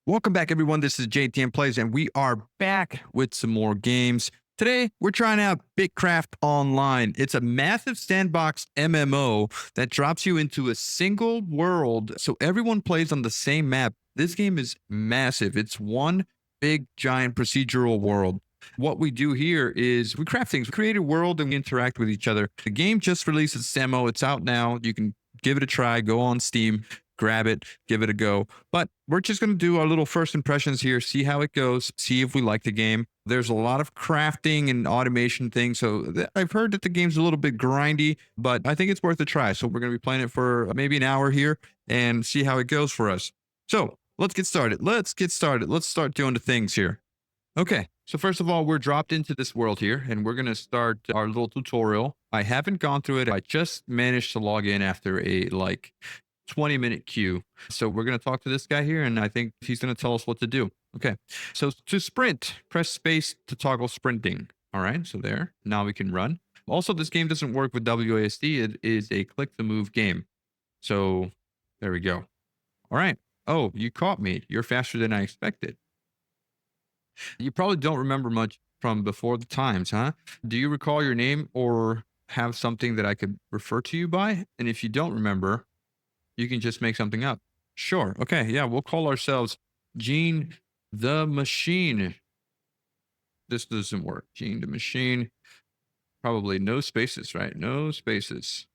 Welcome back, everyone. This is JTM Plays, and we are back with some more games. Today, we're trying out Bitcraft Online. It's a massive sandbox MMO that drops you into a single world, so everyone plays on the same map. This game is massive. It's one big, giant procedural world. What we do here is we craft things, we create a world, and we interact with each other. The game just released its demo. It's out now. You can give it a try. Go on Steam, grab it, give it a go. But we're just going to do our little first impressions here, see how it goes, see if we like the game. There's a lot of crafting and automation things. So I've heard that the game's a little bit grindy, but I think it's worth a try. So we're going to be playing it for maybe an hour here and see how it goes for us. So let's get started. Let's start doing the things here. Okay. So first of all, we're dropped into this world here and we're going to start our little tutorial. I haven't gone through it. I just managed to log in after a 20-minute queue. So we're going to talk to this guy here, and I think he's going to tell us what to do. Okay. So to sprint, press space to toggle sprinting. All right. So there. Now we can run. Also, this game doesn't work with WASD. It is a click to move game. So there we go. All right. Oh, you caught me. You're faster than I expected. You probably don't remember much from before the times, huh? Do you recall your name or have something that I could refer to you by? And if you don't remember, you can just make something up. Sure. Okay. Yeah. We'll call ourselves Gene the Machine. This doesn't work. Gene the Machine. Probably no spaces, right? No spaces.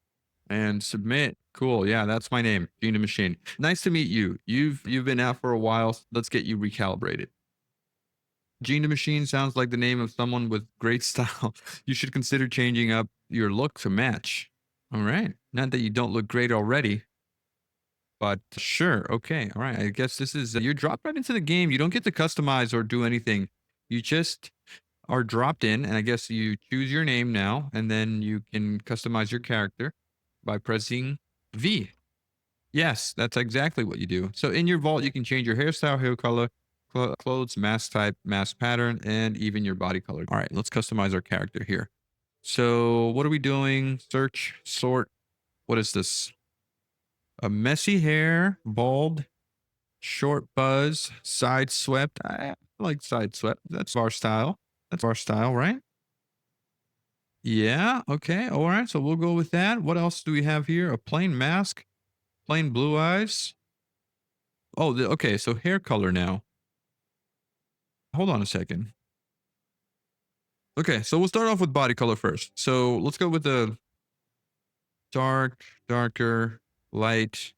And submit. Cool. Yeah, that's my name. Gene the Machine. Nice to meet you. You've been out for a while. Let's get you recalibrated. Gene the Machine sounds like the name of someone with great style. You should consider changing up your look to match. All right. Not that you don't look great already. But sure, okay, all right. I guess this is you're dropped right into the game. You don't get to customize or do anything. You just are dropped in, and I guess you choose your name now, and then you can customize your character by pressing V. Yes, that's exactly what you do. So in your vault, you can change your hairstyle, hair color, clothes, mask type, mask pattern, and even your body color. All right, let's customize our character here. So what are we doing? Search, sort. What is this? A messy hair, bald, short buzz, side swept. I like side swept. That's our style. That's our style, right? Yeah. Okay. All right. So we'll go with that. What else do we have here? A plain mask, plain blue eyes. Oh, okay. So hair color now. Hold on a second. Okay. So we'll start off with body color first. So let's go with the dark, darker, light,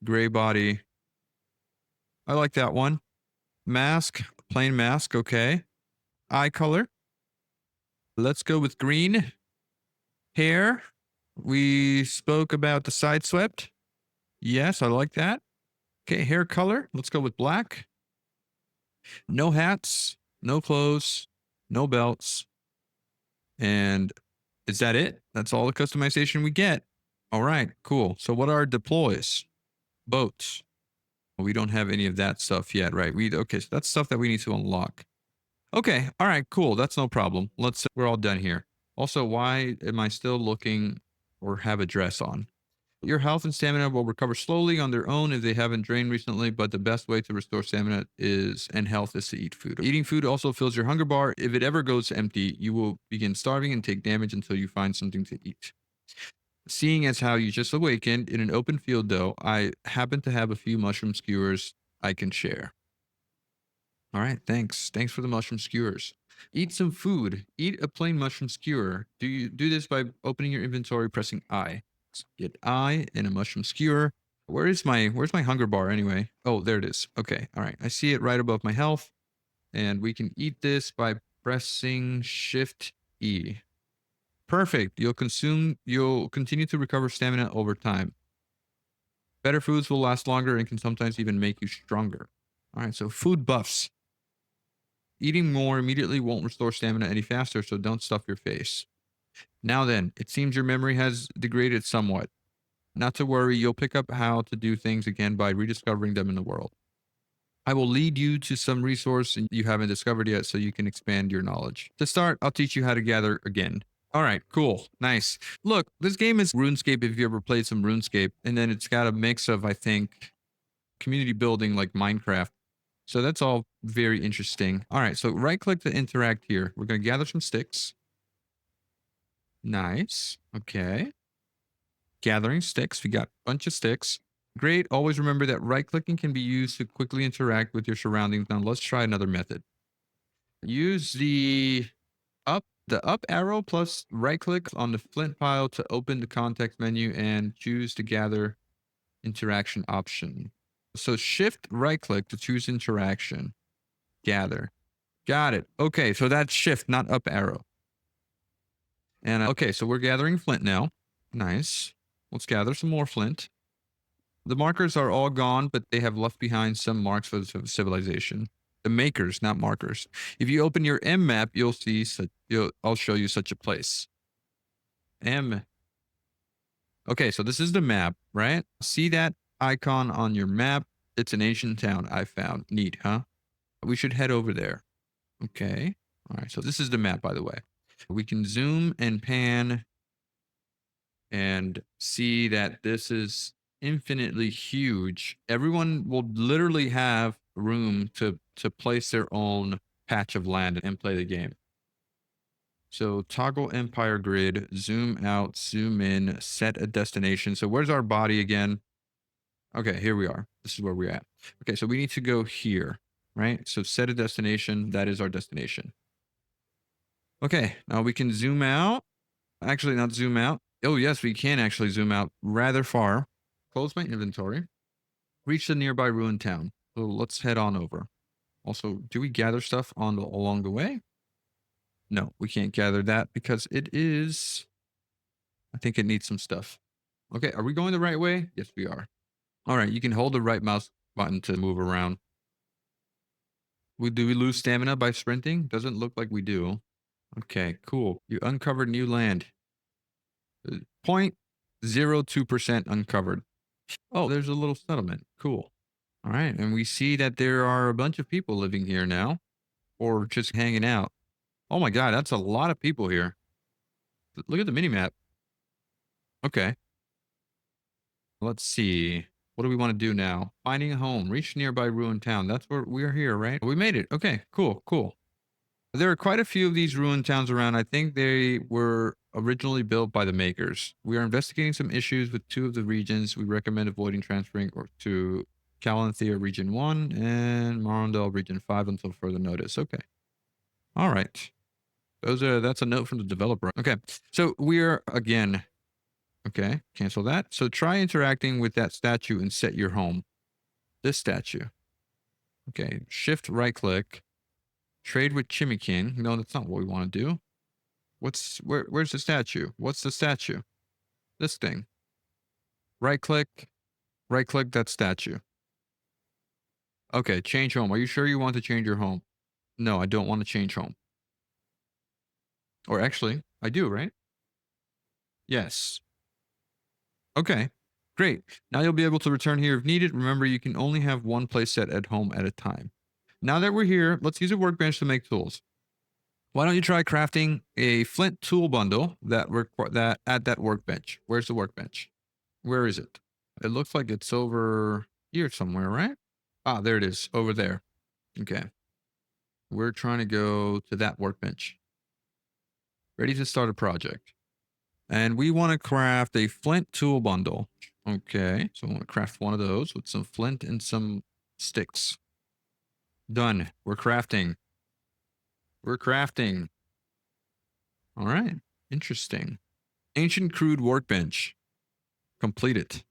gray body. I like that one. Mask, plain mask. Okay. Eye color. Let's go with green. Hair. We spoke about the side swept. Yes, I like that. Okay, hair color. Let's go with black. No hats, no clothes, no belts. And is that it? That's all the customization we get. All right, cool. So what are deploys? Boats. We don't have any of that stuff yet, right? Okay, so that's stuff that we need to unlock. Okay, all right, cool. That's no problem. We're all done here. Also, why am I still looking or have a dress on? Your health and stamina will recover slowly on their own if they haven't drained recently, but the best way to restore stamina and health is to eat food. Eating food also fills your hunger bar. If it ever goes empty, you will begin starving and take damage until you find something to eat. Seeing as how you just awakened in an open field, though, I happen to have a few mushroom skewers I can share. All right, thanks. Thanks for the mushroom skewers. Eat some food. Eat a plain mushroom skewer. Do you do this by opening your inventory, pressing I? So get I and a mushroom skewer. Where's my hunger bar anyway? Oh, there it is. Okay, all right. I see it right above my health, and we can eat this by pressing Shift E. Perfect. You'll continue to recover stamina over time. Better foods will last longer and can sometimes even make you stronger. All right, so food buffs. Eating more immediately won't restore stamina any faster, so don't stuff your face. Now then, it seems your memory has degraded somewhat. Not to worry, you'll pick up how to do things again by rediscovering them in the world. I will lead you to some resource you haven't discovered yet so you can expand your knowledge. To start, I'll teach you how to gather again. All right, cool. Nice. Look, this game is RuneScape if you ever played some RuneScape, and then it's got a mix of, I think, community building like Minecraft. So that's all very interesting. All right, so right click to interact here. We're going to gather some sticks. Nice. Okay. Gathering sticks. We got a bunch of sticks. Great. Always remember that right clicking can be used to quickly interact with your surroundings. Now let's try another method. Use the up arrow plus right click on the flint pile to open the context menu and choose the gather interaction option. So shift right click to choose interaction. Gather. Got it. Okay, so that's shift, not up arrow. And okay, so we're gathering flint now. Nice. Let's gather some more flint. The markers are all gone, but they have left behind some marks for the civilization. The makers, not markers. If you open your M map, you'll see I'll show you such a place. M. Okay, so this is the map, right? See that icon on your map? It's an ancient town I found. Neat, huh? We should head over there. Okay. All right, so this is the map, by the way. We can zoom and pan and see that this is infinitely huge. Everyone will literally have room to place their own patch of land and play the game. So toggle empire grid, zoom out, zoom in, set a destination. So where's our body again? Okay, here we are. This is where we're at. Okay, so we need to go here, right? So set a destination. That is our destination. Okay, now we can zoom out. Actually, not zoom out. Oh, yes, we can actually zoom out rather far. Close my inventory. Reach the nearby ruined town. So let's head on over. Also, do we gather stuff along the way? No, we can't gather that because it is... I think it needs some stuff. Okay, are we going the right way? Yes, we are. All right, you can hold the right mouse button to move around. Do we lose stamina by sprinting? Doesn't look like we do. Okay, cool. You uncovered new land. 0.02% uncovered. Oh, there's a little settlement. Cool. All right. And we see that there are a bunch of people living here now or just hanging out. Oh my God, that's a lot of people here. Look at the mini map. Okay. Let's see. What do we want to do now? Finding a home. Reach nearby ruined town. That's where we're here, right? We made it. Okay, cool, cool. There are quite a few of these ruined towns around. I think they were originally built by the makers. We are investigating some issues with 2 of the regions. We recommend avoiding transferring to Calanthea Region 1 and Marondel Region 5 until further notice. Okay. All right. That's a note from the developer. Okay. So we're again. Okay. Cancel that. So try interacting with that statue and set your home. This statue. Okay. Shift right click. Trade with Chimikin. No, that's not what we want to do. Where's the statue? What's the statue? This thing. Right click that statue. Okay, change home. Are you sure you want to change your home? No, I don't want to change home. Or actually, I do, right? Yes. Okay, great. Now you'll be able to return here if needed. Remember, you can only have one place set at home at a time. Now that we're here, let's use a workbench to make tools. Why don't you try crafting a flint tool bundle that at that workbench? Where's the workbench? Where is it? It looks like it's over here somewhere, right? Ah, there it is, over there. Okay. We're trying to go to that workbench. Ready to start a project. And we want to craft a flint tool bundle. Okay, so I want to craft one of those with some flint and some sticks. Done. We're crafting. We're crafting. All right. Interesting. Ancient crude workbench. Complete it.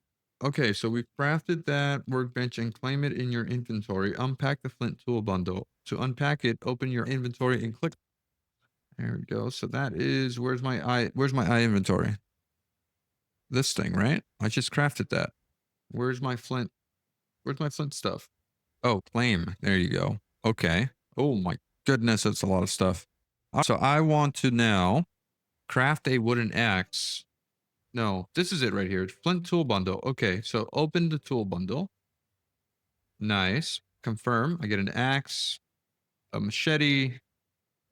Okay, so we've crafted that workbench and claim it in your inventory. Unpack the flint tool bundle. To unpack it, open your inventory and click. There we go. So that is, where's my eye inventory? This thing, right? I just crafted that. Where's my flint? Where's my flint stuff? Oh, claim. There you go. Okay. Oh my goodness, that's a lot of stuff. So I want to now craft a wooden axe. No, this is it right here. Flint tool bundle. Okay, so open the tool bundle. Nice. Confirm. I get an axe, a machete,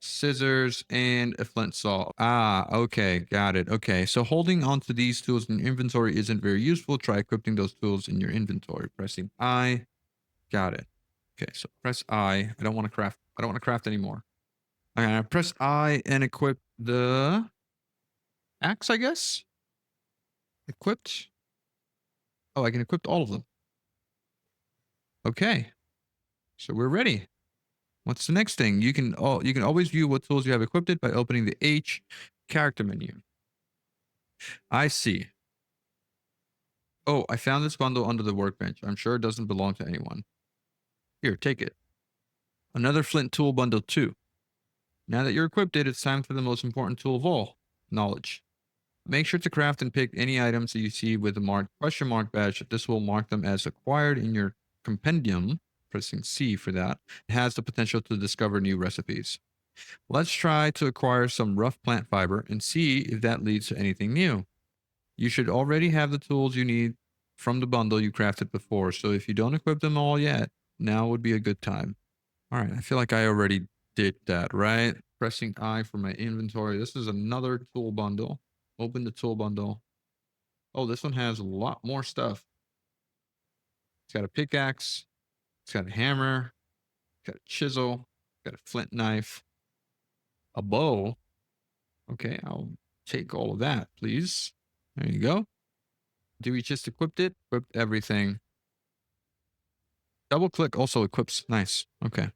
scissors, and a flint saw. Ah, okay. Got it. Okay, so holding onto these tools in your inventory isn't very useful. Try equipping those tools in your inventory. Pressing I. Got it. Okay, so press I. I don't want to craft. I don't want to craft anymore. Okay, I press I and equip the axe, I guess. Equipped. Oh, I can equip all of them. Okay, so we're ready. What's the next thing? You can always view what tools you have equipped by opening the H character menu. I see. Oh, I found this bundle under the workbench. I'm sure it doesn't belong to anyone. Here, take it. Another flint tool bundle too. Now that you're equipped, it's time for the most important tool of all, knowledge. Make sure to craft and pick any items that you see with the marked question mark badge. This will mark them as acquired in your compendium. Pressing C for that. It has the potential to discover new recipes. Let's try to acquire some rough plant fiber and see if that leads to anything new. You should already have the tools you need from the bundle you crafted before, so if you don't equip them all yet, now would be a good time. All right, I feel like I already did that, right? Pressing I for my inventory. This is another tool bundle. Open the tool bundle. Oh, this one has a lot more stuff. It's got a pickaxe. It's got a hammer. It's got a chisel. It's got a flint knife. A bow. Okay, I'll take all of that, please. There you go. Do we just equipped it? Equipped everything. Double click also equips. Nice. Okay.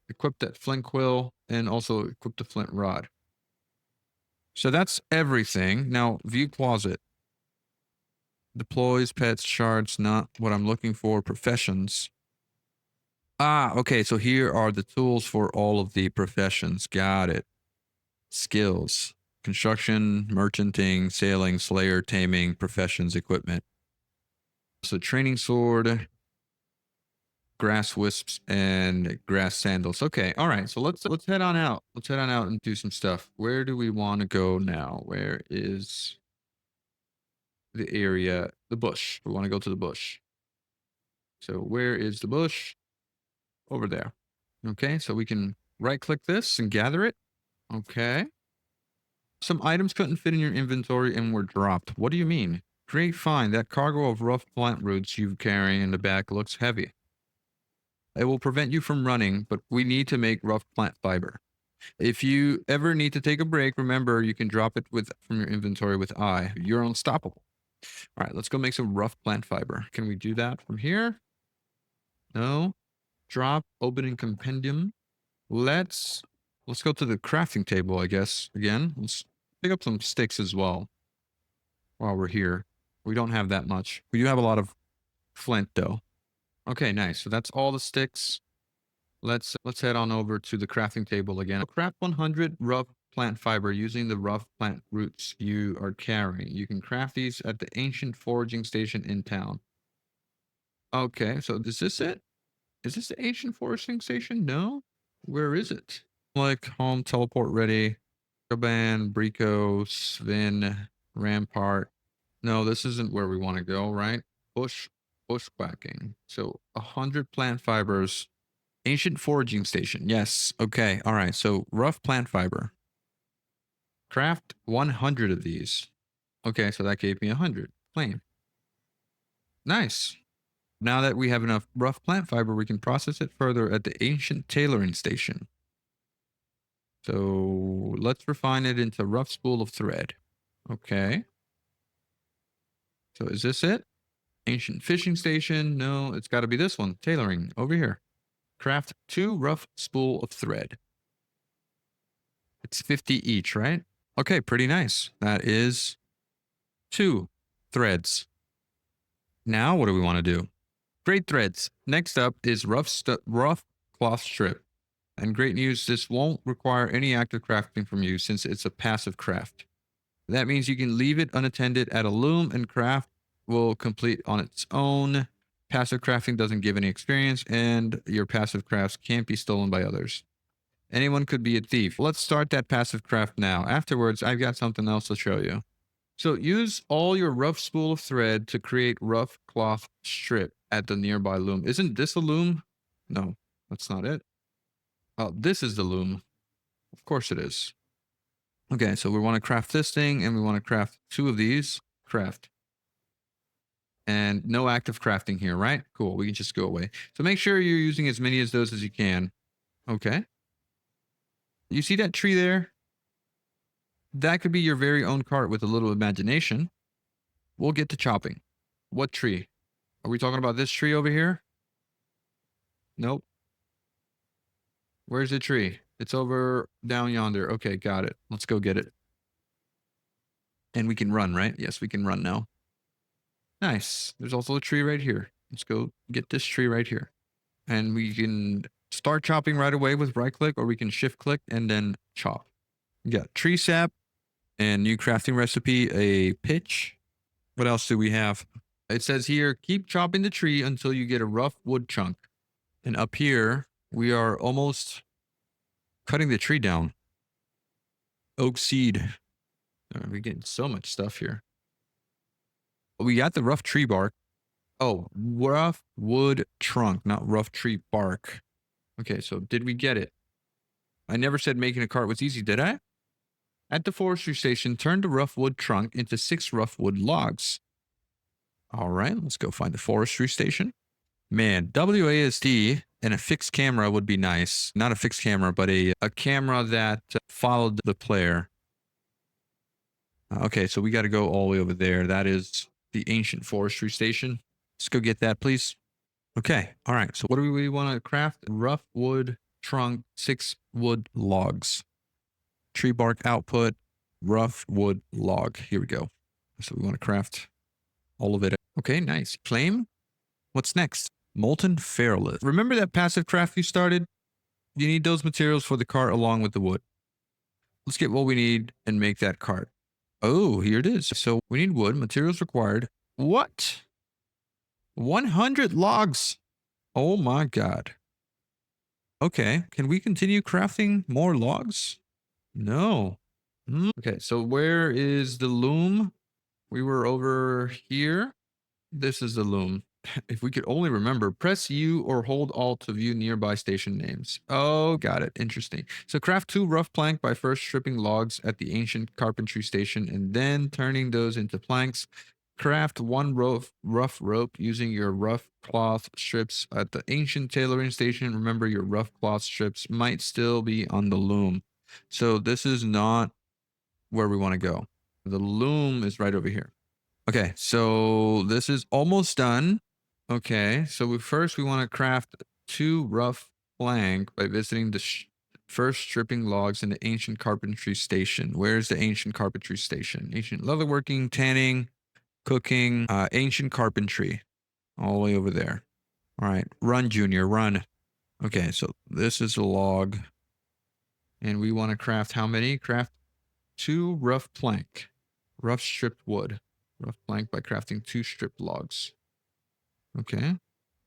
Equip that flint quill and also equip the flint rod. So that's everything. Now view closet. Deploys, pets, shards, not what I'm looking for. Professions. Ah, okay. So here are the tools for all of the professions. Got it. Skills. Construction, merchanting, sailing, slayer, taming, professions, equipment. So training sword, grass wisps, and grass sandals. Okay, all right. So let's head on out. Let's head on out and do some stuff. Where do we want to go now? Where is the area? The bush. We want to go to the bush. So where is the bush? Over there. Okay, so we can right click this and gather it. Okay. Some items couldn't fit in your inventory and were dropped. What do you mean? Great find. That cargo of rough plant roots you carry in the back looks heavy. It will prevent you from running, but we need to make rough plant fiber. If you ever need to take a break, remember you can drop it from your inventory with I. You're unstoppable. All right, let's go make some rough plant fiber. Can we do that from here? No. Drop, opening compendium. Let's go to the crafting table, I guess. Again, let's pick up some sticks as well while we're here. We don't have that much. We do have a lot of flint though. Okay, nice. So that's all the sticks. Let's head on over to the crafting table again. Craft 100 rough plant fiber using the rough plant roots you are carrying. You can craft these at the ancient foraging station in town. Okay, so is this it? Is this the ancient foraging station? No? Where is it? Like home, teleport ready. Caban, Brico, Sven, Rampart. No, this isn't where we want to go, right? Bushwhacking. So 100 plant fibers. Ancient foraging station. Yes. Okay. All right. So rough plant fiber. Craft 100 of these. Okay. So that gave me 100. Claim. Nice. Now that we have enough rough plant fiber, we can process it further at the ancient tailoring station. So let's refine it into rough spool of thread. Okay. So is this it? Ancient fishing station? No, it's got to be this one. Tailoring over here. Craft 2 rough spool of thread. It's 50 each, right? Okay, pretty nice. That is 2 threads. Now what do we want to do? Great threads. Next up is rough cloth strip. And great news, this won't require any active crafting from you since it's a passive craft. That means you can leave it unattended at a loom and craft will complete on its own. Passive crafting doesn't give any experience and your passive crafts can't be stolen by others. Anyone could be a thief. Let's start that passive craft now. Afterwards, I've got something else to show you. So use all your rough spool of thread to create rough cloth strip at the nearby loom. Isn't this a loom? No, that's not it. Oh, this is the loom. Of course it is. Okay, so we want to craft this thing and we want to craft 2 of these. Craft. And no active crafting here, right? Cool. We can just go away. So make sure you're using as many of those as you can. Okay. You see that tree there? That could be your very own cart with a little imagination. We'll get to chopping. What tree? Are we talking about this tree over here? Nope. Where's the tree? It's over down yonder. Okay, got it. Let's go get it. And we can run, right? Yes, we can run now. Nice. There's also a tree right here. Let's go get this tree right here. And we can start chopping right away with right click, or we can shift click and then chop. We got tree sap and new crafting recipe, a pitch. What else do we have? It says here, keep chopping the tree until you get a rough wood chunk. And up here, we are almost cutting the tree down. Oak seed. We're getting so much stuff here. We got the rough tree bark. Oh, rough wood trunk, not rough tree bark. Okay, so did we get it? I never said making a cart was easy, did I? At the forestry station, turn the rough wood trunk into 6 rough wood logs. All right, let's go find the forestry station. Man, WASD and a fixed camera would be nice. Not a fixed camera, but a camera that followed the player. Okay, so we got to go all the way over there. That is the ancient forestry station. Let's go get that, please. Okay, all right. So what do we want to craft? Rough wood trunk, 6 wood logs. Tree bark output, rough wood log. Here we go. So we want to craft all of it. Okay, nice. Claim. What's next? Molten ferrolith. Remember that passive craft you started? You need those materials for the cart along with the wood. Let's get what we need and make that cart. Oh, here it is. So we need wood, materials required. What? 100 logs. Oh my God. Okay, can we continue crafting more logs? No. Okay, so where is the loom? We were over here. This is the loom. If we could only remember, press U or hold Alt to view nearby station names. Oh, got it. Interesting. So craft 2 rough plank by first stripping logs at the ancient carpentry station and then turning those into planks. Craft 1 rough rope using your rough cloth strips at the ancient tailoring station. Remember, your rough cloth strips might still be on the loom. So this is not where we want to go. The loom is right over here. Okay, so this is almost done. Okay, so we want to craft 2 rough plank by visiting the first stripping logs in the ancient carpentry station. Where's the ancient carpentry station? Ancient leatherworking, tanning, cooking, ancient carpentry, all the way over there. All right, run, Junior, run. Okay, so this is a log, and we want to craft how many? Craft 2 rough plank, rough stripped wood, rough plank by crafting 2 stripped logs. Okay,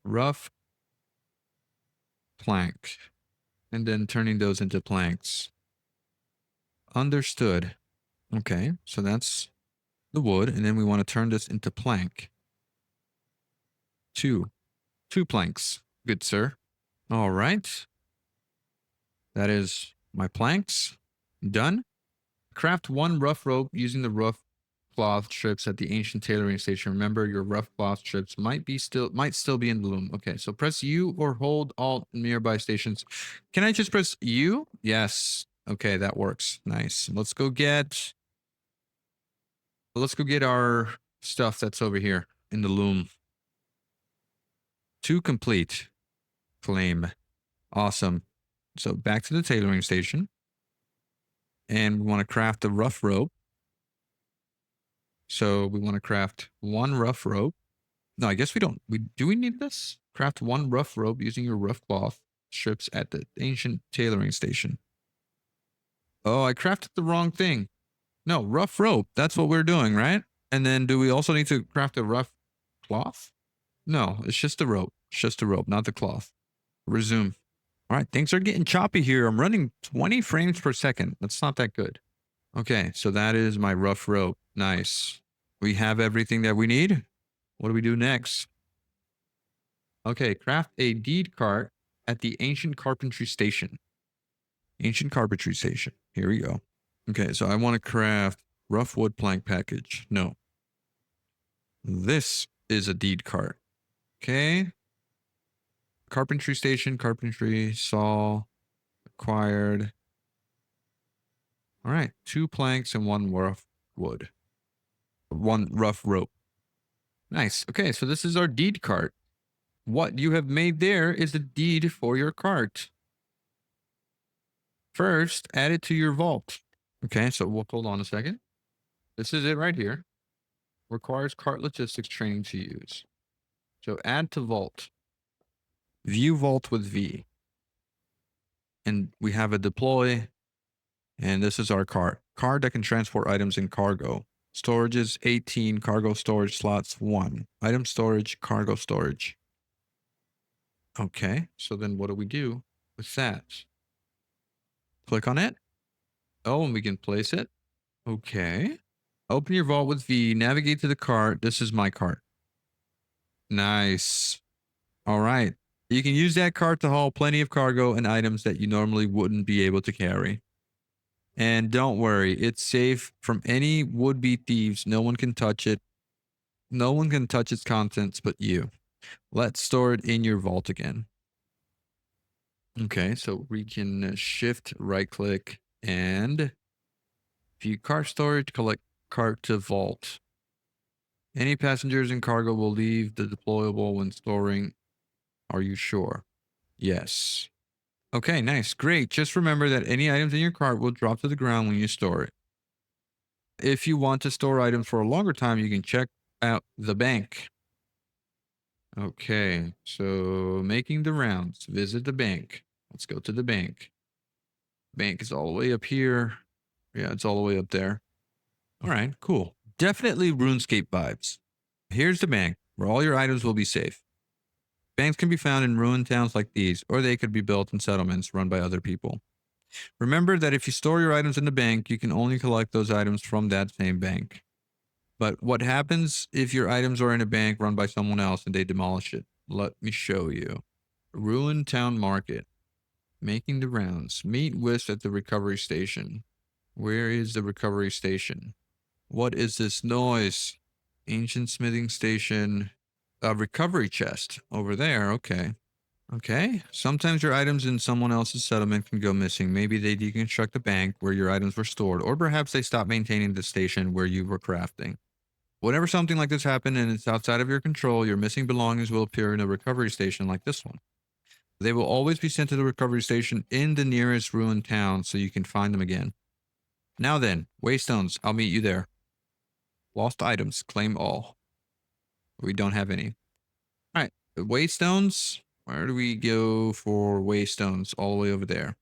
rough plank, and then turning those into planks. Understood. Okay, so that's the wood, and then we want to turn this into plank. 2 planks, good sir. All right, that is my planks done. Craft 1 rough rope using the rough cloth strips at the ancient tailoring station. Remember, your rough cloth strips might still be in the loom. Okay, so press U or hold Alt in nearby stations. Can I just press U? Yes. Okay, that works. Nice. Let's go get our stuff that's over here in the loom. 2 complete. Claim. Awesome. So back to the tailoring station. And we want to craft the rough rope. So we want to craft 1 rough rope. No, I guess we don't. Do we need this? Craft 1 rough rope using your rough cloth strips at the ancient tailoring station. Oh, I crafted the wrong thing. No, rough rope. That's what we're doing, right? And then do we also need to craft a rough cloth? No, it's just the rope. It's just the rope, not the cloth. Resume. All right, things are getting choppy here. I'm running 20 frames per second. That's not that good. Okay, so that is my rough rope. Nice. We have everything that we need. What do we do next? Okay, craft a deed cart at the ancient carpentry station. Ancient carpentry station. Here we go. Okay, so I want to craft rough wood plank package. No. This is a deed cart. Okay. Carpentry station, carpentry, saw, acquired. All right. 2 planks and 1 rough wood. 1 rough rope. Nice. Okay, so this is our deed cart. What you have made there is a deed for your cart. First, add it to your vault. Okay, so we'll hold on a second. This is it right here. Requires cart logistics training to use. So add to vault. View vault with V. And we have a deploy. And this is our cart. Cart that can transport items in cargo. Storage is 18, cargo storage slots 1. Item storage, cargo storage. Okay, so then what do we do with that? Click on it. Oh, and we can place it. Okay. Open your vault with V, navigate to the cart. This is my cart. Nice. All right. You can use that cart to haul plenty of cargo and items that you normally wouldn't be able to carry. And don't worry, it's safe from any would-be thieves. No one can touch it. No one can touch its contents but you. Let's store it in your vault again. Okay, so we can shift, right-click, and view cart storage, collect cart to vault. Any passengers and cargo will leave the deployable when storing. Are you sure? Yes. Okay, nice. Great. Just remember that any items in your cart will drop to the ground when you store it. If you want to store items for a longer time, you can check out the bank. Okay, so making the rounds. Visit the bank. Let's go to the bank. Bank is all the way up here. Yeah, it's all the way up there. All right, cool. Definitely RuneScape vibes. Here's the bank, where all your items will be safe. Banks can be found in ruined towns like these, or they could be built in settlements run by other people. Remember that if you store your items in the bank, you can only collect those items from that same bank. But what happens if your items are in a bank run by someone else and they demolish it? Let me show you. Ruined Town Market. Making the rounds. Meet Wisp at the recovery station. Where is the recovery station? What is this noise? Ancient smithing station. A recovery chest over there. Okay. Okay. Sometimes your items in someone else's settlement can go missing. Maybe they deconstruct the bank where your items were stored, or perhaps they stop maintaining the station where you were crafting. Whenever something like this happens and it's outside of your control, your missing belongings will appear in a recovery station like this one. They will always be sent to the recovery station in the nearest ruined town so you can find them again. Now then, Waystones, I'll meet you there. Lost items, claim all. We don't have any. All right, Waystones. Where do we go for Waystones? All the way over there.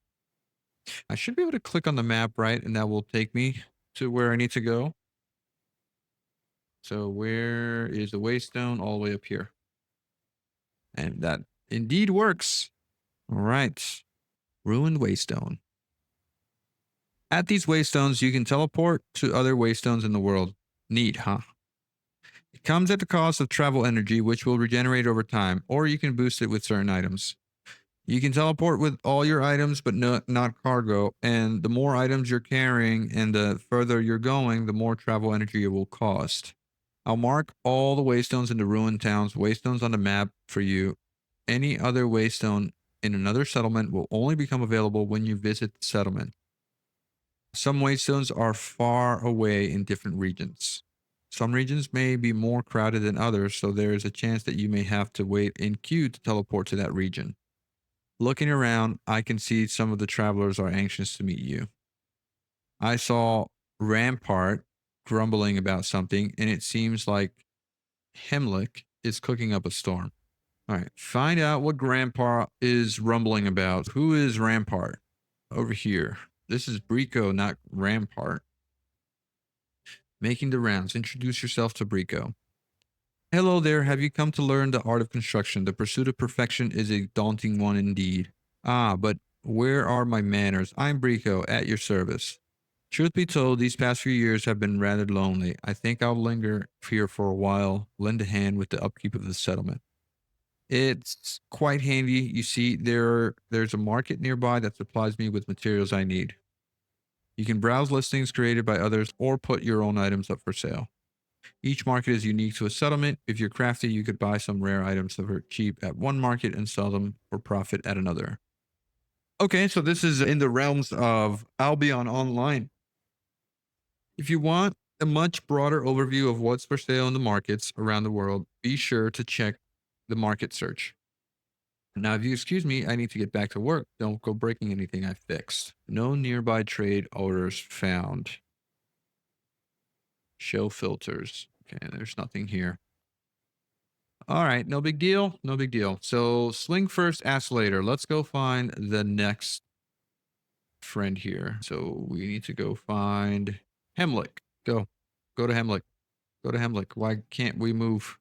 I should be able to click on the map, right? And that will take me to where I need to go. So where is the Waystone? All the way up here. And that indeed works. All right. Ruined Waystone. At these Waystones, you can teleport to other Waystones in the world. Neat, huh? It comes at the cost of travel energy, which will regenerate over time, or you can boost it with certain items. You can teleport with all your items, but not cargo. And the more items you're carrying and the further you're going, the more travel energy it will cost. I'll mark all the Waystones in the ruined towns, Waystones on the map for you. Any other Waystone in another settlement will only become available when you visit the settlement. Some Waystones are far away in different regions. Some regions may be more crowded than others, so there is a chance that you may have to wait in queue to teleport to that region. Looking around, I can see some of the travelers are anxious to meet you. I saw Rampart grumbling about something, and it seems like Hemlick is cooking up a storm. All right, find out what Rampart is rumbling about. Who is Rampart? Over here. This is Brico, not Rampart. Making the rounds. Introduce yourself to Brico. Hello there. Have you come to learn the art of construction? The pursuit of perfection is a daunting one indeed. Ah, but where are my manners? I'm Brico, at your service. Truth be told, these past few years have been rather lonely. I think I'll linger here for a while, lend a hand with the upkeep of the settlement. It's quite handy. You see, there's a market nearby that supplies me with materials I need. You can browse listings created by others or put your own items up for sale. Each market is unique to a settlement. If you're crafty, you could buy some rare items that are cheap at one market and sell them for profit at another. Okay, so this is in the realms of Albion Online. If you want a much broader overview of what's for sale in the markets around the world, be sure to check the market search. Now, if you excuse me, I need to get back to work. Don't go breaking anything I fixed. No nearby trade orders found. Show filters. Okay, there's nothing here. All right, no big deal. No big deal. So swing first, ask later. Let's go find the next friend here. So we need to go find Hemlick. Go. Go to Hemlick. Go to Hemlick. Why can't we move?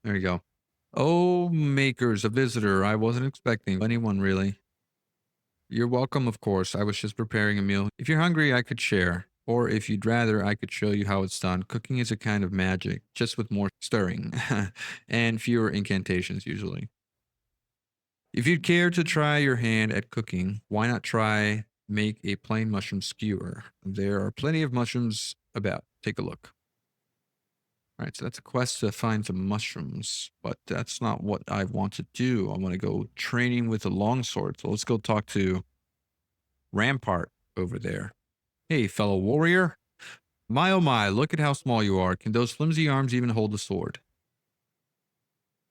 There you go. Oh, makers, a visitor. I wasn't expecting anyone really. You're welcome, of course. I was just preparing a meal. If you're hungry, I could share. Or if you'd rather, I could show you how it's done. Cooking is a kind of magic, just with more stirring and fewer incantations usually. If you'd care to try your hand at cooking, why not try make a plain mushroom skewer? There are plenty of mushrooms about. Take a look. All right, so that's a quest to find some mushrooms, but that's not what I want to do. I want to go training with a longsword. So let's go talk to Rampart over there. Hey, fellow warrior. My oh my, look at how small you are. Can those flimsy arms even hold a sword?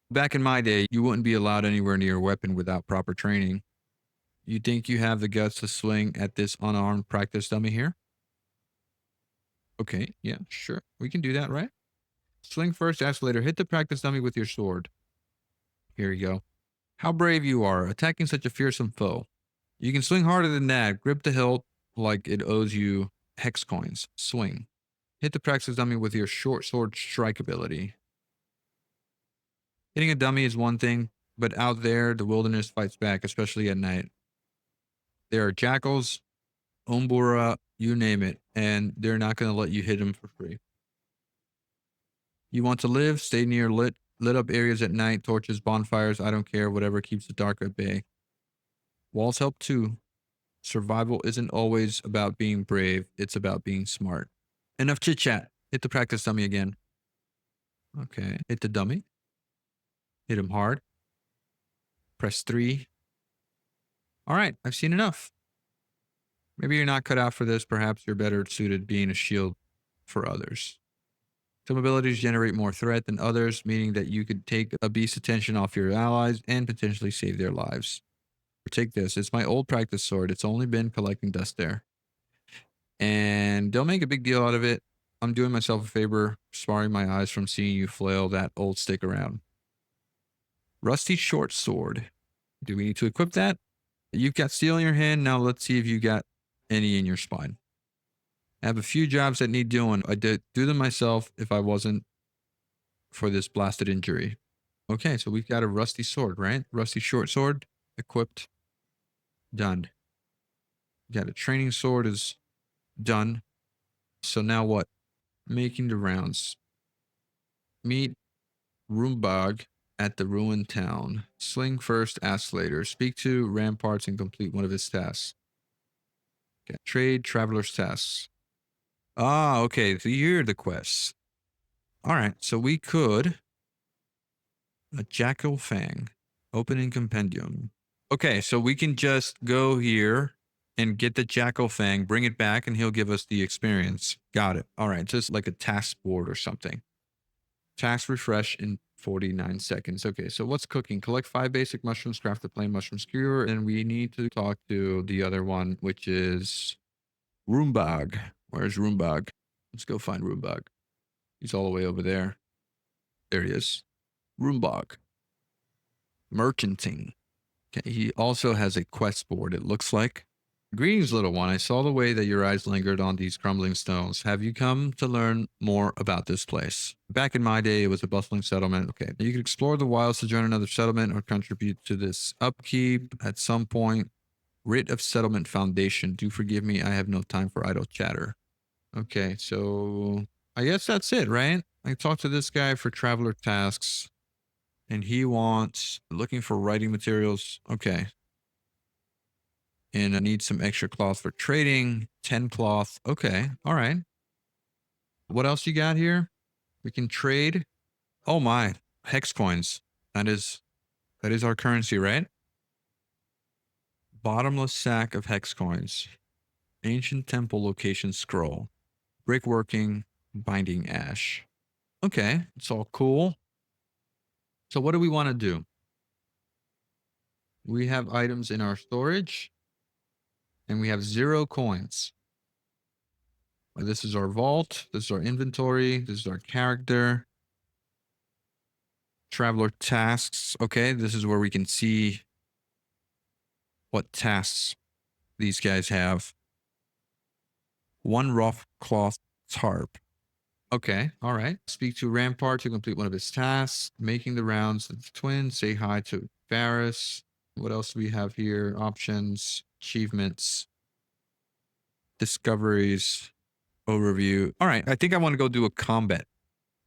Back in my day, you wouldn't be allowed anywhere near a weapon without proper training. You think you have the guts to swing at this unarmed practice dummy here? Okay, yeah, sure. We can do that, right? Swing first, ask later. Hit the practice dummy with your sword. Here you go. How brave you are, attacking such a fearsome foe. You can swing harder than that. Grip the hilt like it owes you hex coins. Swing. Hit the practice dummy with your short sword strike ability. Hitting a dummy is one thing, but out there, the wilderness fights back, especially at night. There are jackals, Umbura, you name it, and they're not going to let you hit them for free. You want to live, stay near lit up areas at night, torches, bonfires, I don't care, whatever keeps the dark at bay. Walls help too. Survival isn't always about being brave, it's about being smart. Enough chit chat. Hit the practice dummy again. Okay, hit the dummy. Hit him hard. Press 3. All right, I've seen enough. Maybe you're not cut out for this. Perhaps you're better suited being a shield for others. Some abilities generate more threat than others, meaning that you could take a beast's attention off your allies and potentially save their lives. Take this. It's my old practice sword. It's only been collecting dust there. And don't make a big deal out of it. I'm doing myself a favor, sparring my eyes from seeing you flail that old stick around. Rusty short sword. Do we need to equip that? You've got steel in your hand. Now let's see if you got any in your spine. I have a few jobs that need doing. I did do them myself if I wasn't for this blasted injury. Okay, so we've got a rusty sword, right? Rusty short sword, equipped, done. Got a training sword is done. So now what? Making the rounds. Meet Roombog at the ruined town. Sling first, ask later. Speak to Ramparts and complete one of his tasks. Okay. Trade traveler's tasks. Ah, okay. So here are the quests. All right. So we could a Jackal Fang. Opening compendium. Okay, so we can just go here and get the Jackal Fang, bring it back, and he'll give us the experience. Got it. All right, just like a task board or something. Task refresh in 49 seconds. Okay, so what's cooking? Collect 5 basic mushrooms, craft a plain mushroom skewer, and we need to talk to the other one, which is Roombog. Where's Roombog? Let's go find Roombog. He's all the way over there. There he is. Roombog. Merchanting. Okay, he also has a quest board, it looks like. Greetings, little one. I saw the way that your eyes lingered on these crumbling stones. Have you come to learn more about this place? Back in my day, it was a bustling settlement. Okay, you could explore the wilds to join another settlement or contribute to this upkeep at some point. Writ of Settlement Foundation. Do forgive me, I have no time for idle chatter. Okay, so I guess that's it, right? I talked to this guy for traveler tasks. And he wants looking for writing materials. Okay. And I need some extra cloth for trading. 10 cloth. Okay. All right. What else you got here? We can trade. Oh my, hex coins. That is our currency, right? Bottomless sack of hex coins. Ancient temple location scroll. Brickworking, binding ash. Okay, it's all cool. So what do we want to do? We have items in our storage and we have 0 coins. This is our vault. This is our inventory. This is our character. Traveler tasks. Okay, this is where we can see what tasks these guys have. 1 rough cloth tarp. Okay, all right. Speak to Rampart to complete one of his tasks. Making the rounds of the twins. Say hi to Varys. What else do we have here? Options, achievements, discoveries, overview. All right, I think I want to go do a combat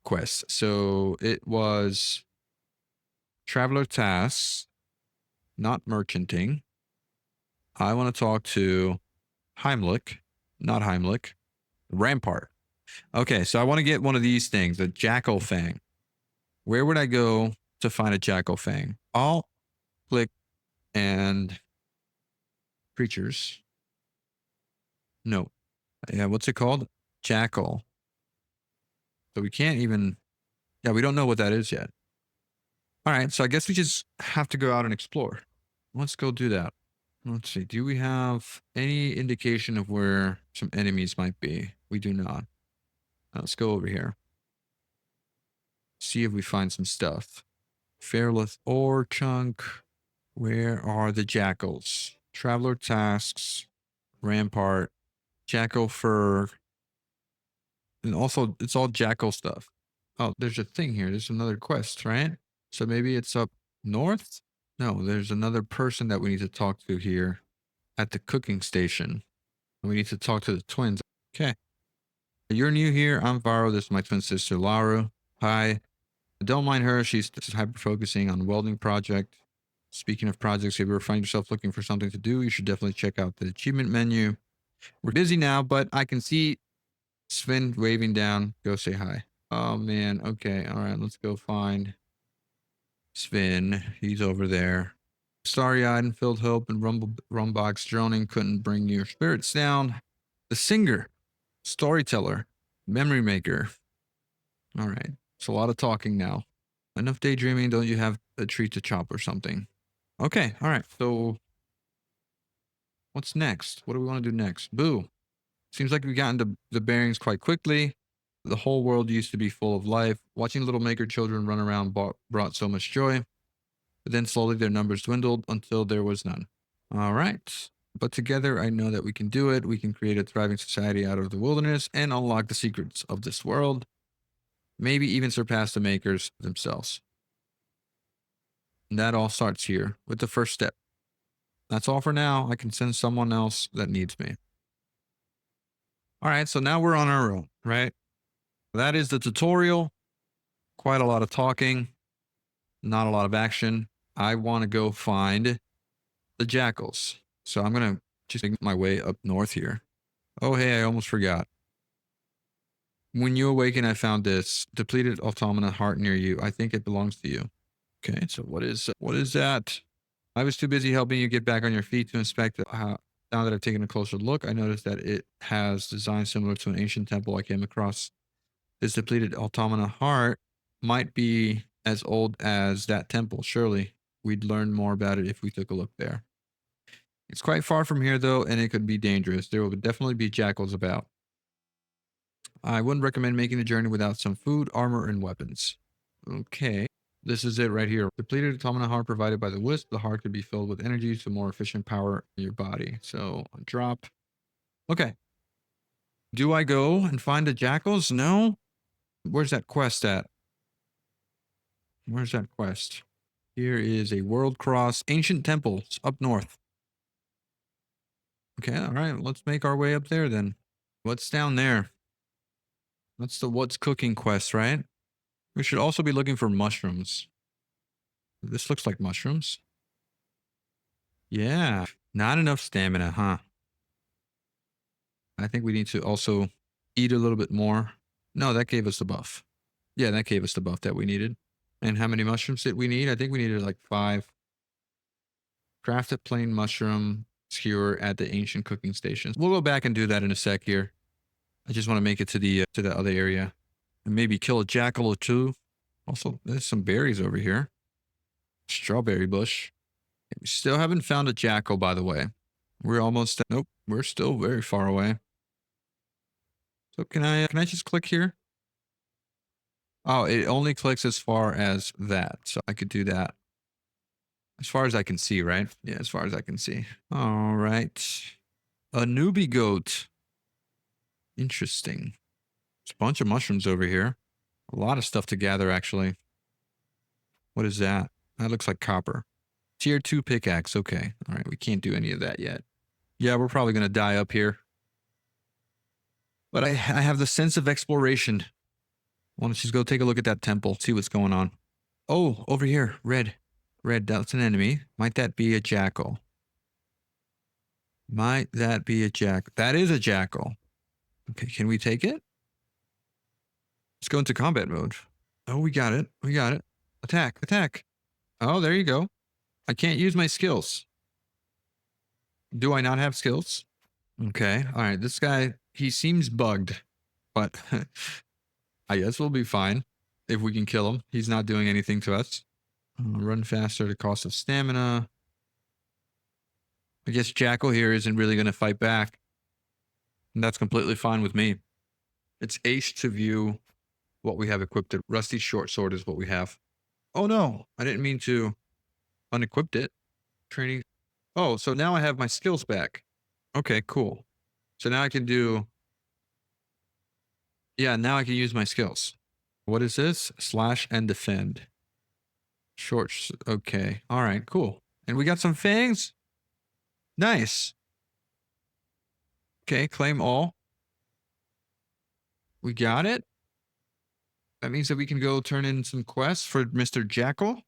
quest. So it was traveler tasks, not merchanting. I want to talk to Heimlich, not Heimlich, Rampart. Okay, so I want to get one of these things, a Jackal Fang. Where would I go to find a Jackal Fang? I'll click and creatures. No. Yeah, what's it called? Jackal. So we can't even, yeah, we don't know what that is yet. All right, so I guess we just have to go out and explore. Let's go do that. Let's see, do we have any indication of where some enemies might be? We do not. Let's go over here. See if we find some stuff. Fairlith ore chunk. Where are the jackals? Traveler tasks. Rampart. Jackal fur. And also, it's all jackal stuff. Oh, there's a thing here. There's another quest, right? So maybe it's up north? No, there's another person that we need to talk to here at the cooking station. We need to talk to the twins. Okay. You're new here. I'm Varo. This is my twin sister, Laura. Hi. Don't mind her. She's just hyper-focusing on welding project. Speaking of projects, if you ever find yourself looking for something to do, you should definitely check out the achievement menu. We're busy now, but I can see Sven waving down. Go say hi. Oh, man. Okay. All right. Let's go find Sven. He's over there. Starry-eyed and filled hope and rumbox droning couldn't bring your spirits down. The singer, storyteller, memory maker. All right. It's a lot of talking now. Enough daydreaming. Don't you have a tree to chop or something? Okay. All right. So what's next? What do we want to do next? Boo. Seems like we've gotten the bearings quite quickly. The whole world used to be full of life. Watching little maker children run around brought so much joy. But then slowly their numbers dwindled until there was none. All right. But together I know that we can do it. We can create a thriving society out of the wilderness and unlock the secrets of this world. Maybe even surpass the makers themselves. And that all starts here with the first step. That's all for now. I can send someone else that needs me. All right, so now we're on our own, right? That is the tutorial. Quite a lot of talking, not a lot of action. I want to go find the jackals. So I'm going to just make my way up north here. Oh, hey, I almost forgot. When you awaken, I found this depleted automata heart near you. I think it belongs to you. Okay, so what is that? I was too busy helping you get back on your feet to inspect it. Now that I've taken a closer look, I noticed that it has design similar to an ancient temple I came across. This depleted automata heart might be as old as that temple. Surely we'd learn more about it if we took a look there. It's quite far from here, though, and it could be dangerous. There will definitely be jackals about. I wouldn't recommend making the journey without some food, armor, and weapons. Okay. This is it right here. Depleted automata heart provided by the wisp. The heart could be filled with energy to more efficient power in your body. So drop. Okay. Do I go and find the jackals? No. Where's that quest at? Where's that quest? Here is a world cross ancient temples up north. Okay. All right. Let's make our way up there then. What's down there? That's the what's cooking quest, right? We should also be looking for mushrooms. This looks like mushrooms. Yeah. Not enough stamina, huh? I think we need to also eat a little bit more. No, that gave us a buff. Yeah, that gave us the buff that we needed. And how many mushrooms did we need? I think we needed like 5. Craft a plain mushroom skewer at the ancient cooking station. We'll go back and do that in a sec here. I just want to make it to the other area and maybe kill a jackal or two. Also, there's some berries over here. Strawberry bush. We still haven't found a jackal, by the way. We're almost. Nope, we're still very far away. So can I just click here? Oh, it only clicks as far as that. So I could do that. As far as I can see, right? Yeah, as far as I can see. All right. A newbie goat. Interesting. There's a bunch of mushrooms over here. A lot of stuff to gather, actually. What is that? That looks like copper. Tier 2 pickaxe. Okay. All right. We can't do any of that yet. Yeah, we're probably going to die up here. But I have the sense of exploration. Why don't you just go take a look at that temple, see what's going on. Oh, over here. Red. Red, that's an enemy. Might that be a jackal? Might that be a jackal? That is a jackal. Okay, can we take it? Let's go into combat mode. Oh, we got it. We got it. Attack, attack. Oh, there you go. I can't use my skills. Do I not have skills? Okay. All right. This guy, he seems bugged, but I guess we'll be fine if we can kill him. He's not doing anything to us. Run faster at the cost of stamina. I guess Jackal here isn't really going to fight back. And that's completely fine with me. It's ace to view what we have equipped. Rusty short sword is what we have. Oh no, I didn't mean to unequipped it. Training. Oh, so now I have my skills back. Okay, cool. So now I can do. Yeah, now I can use my skills. What is this? Slash and defend. Shorts. Okay. All right, cool. And we got some fangs. Nice. Okay, claim all. We got it. That means that we can go turn in some quests for Mr. Jackal.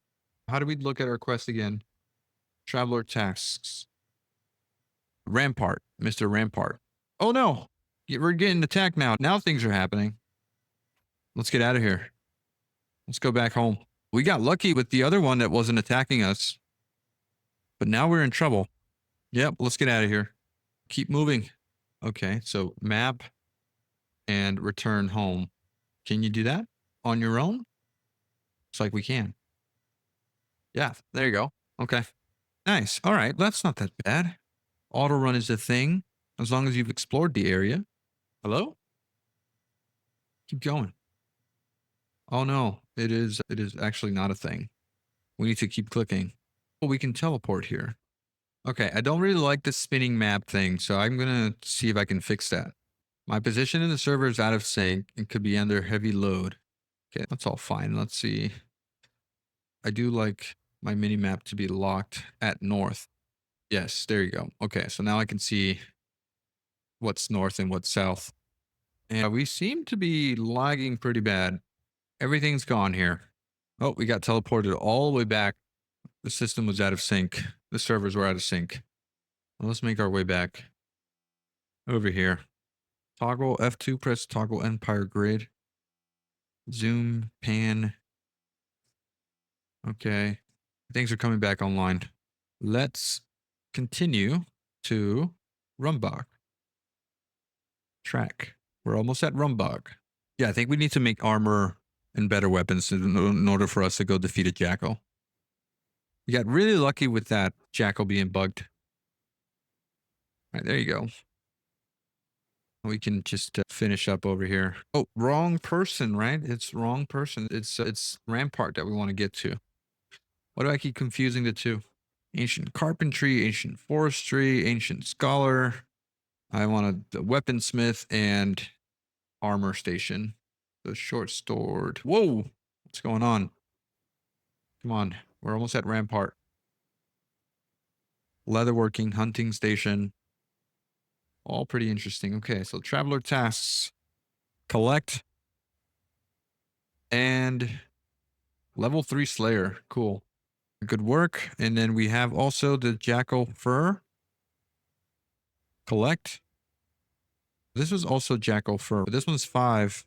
How do we look at our quest again? Traveler tasks. Rampart. Mr. Rampart. Oh no. We're getting attacked now. Now things are happening. Let's get out of here. Let's go back home. We got lucky with the other one that wasn't attacking us. But now we're in trouble. Yep, let's get out of here. Keep moving. Okay, so map and return home. Can you do that on your own? Looks like we can. Yeah, there you go. Okay. Nice. All right, that's not that bad. Auto run is a thing as long as you've explored the area. Hello? Keep going. Oh no, it is actually not a thing. We need to keep clicking. Well, we can teleport here. Okay, I don't really like the spinning map thing, so I'm gonna see if I can fix that. My position in the server is out of sync and could be under heavy load. Okay, that's all fine. Let's see. I do like my mini map to be locked at north. Yes, there you go. Okay, so now I can see what's north and what's south. And we seem to be lagging pretty bad. Everything's gone here. Oh, we got teleported all the way back. The system was out of sync. The servers were out of sync. Well, let's make our way back over here. Toggle F2, press toggle Empire Grid. Zoom, pan. Okay. Things are coming back online. Let's continue to Rumbach. Track. We're almost at Rumbach. Yeah, I think we need to make armor and better weapons in order for us to go defeat a jackal. We got really lucky with that jackal being bugged. All right, there you go. We can just finish up over here. Oh, wrong person, right? It's wrong person. It's Rampart that we want to get to. Why do I keep confusing the two? Ancient carpentry, ancient forestry, ancient scholar. I want a weaponsmith and armor station. The short stored. Whoa, what's going on? Come on, we're almost at Rampart. Leatherworking, hunting station. All pretty interesting. Okay, so traveler tasks. Collect. And level 3 Slayer. Cool. Good work. And then we have also the Jackal Fur. Collect. This was also Jackal Fur. But this one's 5.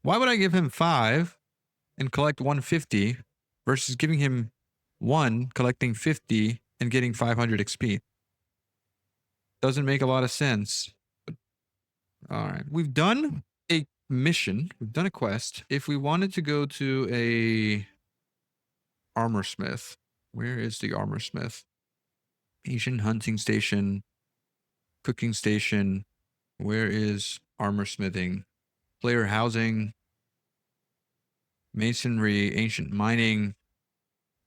Why would I give him 5 and collect 150 versus giving him 1, collecting 50 and getting 500 XP? Doesn't make a lot of sense. All right. We've done a mission. We've done a quest. If we wanted to go to a armor smith, where is the armor smith? Asian hunting station, cooking station. Where is armor smithing? Player housing, masonry, ancient mining.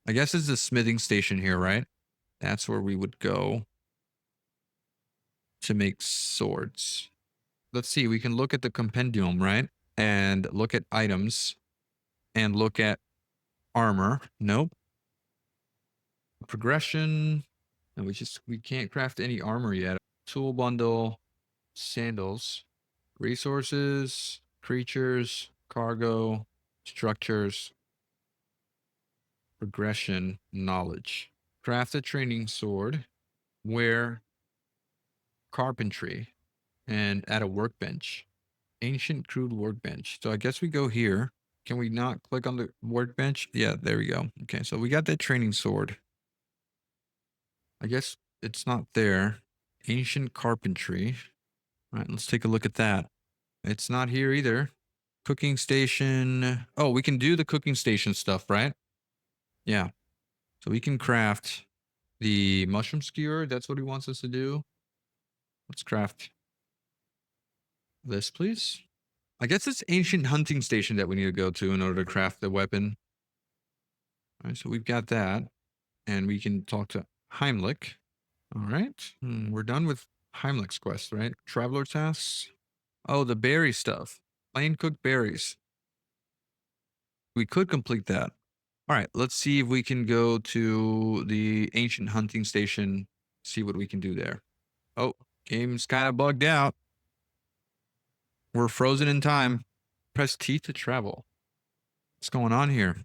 I guess it's the smithing station here, right? That's where we would go to make swords. Let's see. We can look at the compendium, right? And look at items and look at armor. Nope. Progression. And we can't craft any armor yet. Tool bundle, sandals, resources, creatures, cargo, structures, progression, knowledge. Craft a training sword, wear carpentry, and add a workbench. Ancient crude workbench. So I guess we go here. Can we not click on the workbench? Yeah, there we go. Okay, so we got that training sword. I guess it's not there. Ancient carpentry. All right, let's take a look at that. It's not here either. Cooking station. Oh, we can do the cooking station stuff, right? Yeah. So we can craft the mushroom skewer. That's what he wants us to do. Let's craft this, please. I guess it's ancient hunting station that we need to go to in order to craft the weapon. All right, so we've got that. And we can talk to Heimlich. All right. We're done with Heimlich's quest, right? Traveler tasks. Oh, the berry stuff. Plain cooked berries. We could complete that. All right, let's see if we can go to the ancient hunting station, see what we can do there. Oh, game's kind of bugged out. We're frozen in time. Press T to travel. What's going on here?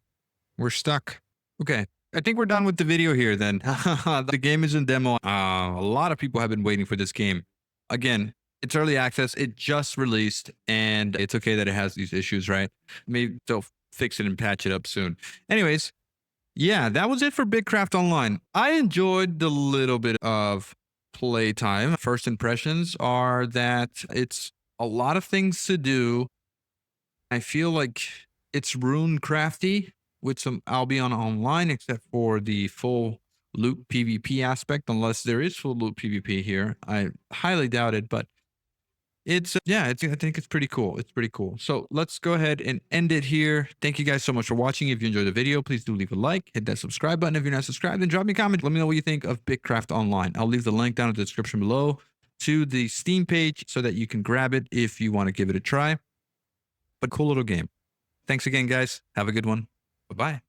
We're stuck. Okay, I think we're done with the video here then. The game is in demo. A lot of people have been waiting for this game. Again, it's early access. It just released, and it's okay that it has these issues, right? Maybe they'll fix it and patch it up soon. Anyways, yeah, that was it for Bitcraft Online. I enjoyed the little bit of playtime. First impressions are that it's a lot of things to do. I feel like it's rune crafty with some Albion Online, except for the full loot PvP aspect, unless there is full loot PvP here. I highly doubt it, but it's I think it's pretty cool. It's pretty cool. So let's go ahead and end it here. Thank you guys so much for watching. If you enjoyed the video, please do leave a like, hit that subscribe button if you're not subscribed, and drop me a comment. Let me know what you think of Bitcraft Online. I'll leave the link down in the description below to the Steam page so that you can grab it if you want to give it a try. But cool little game. Thanks again, guys. Have a good one. Bye-bye.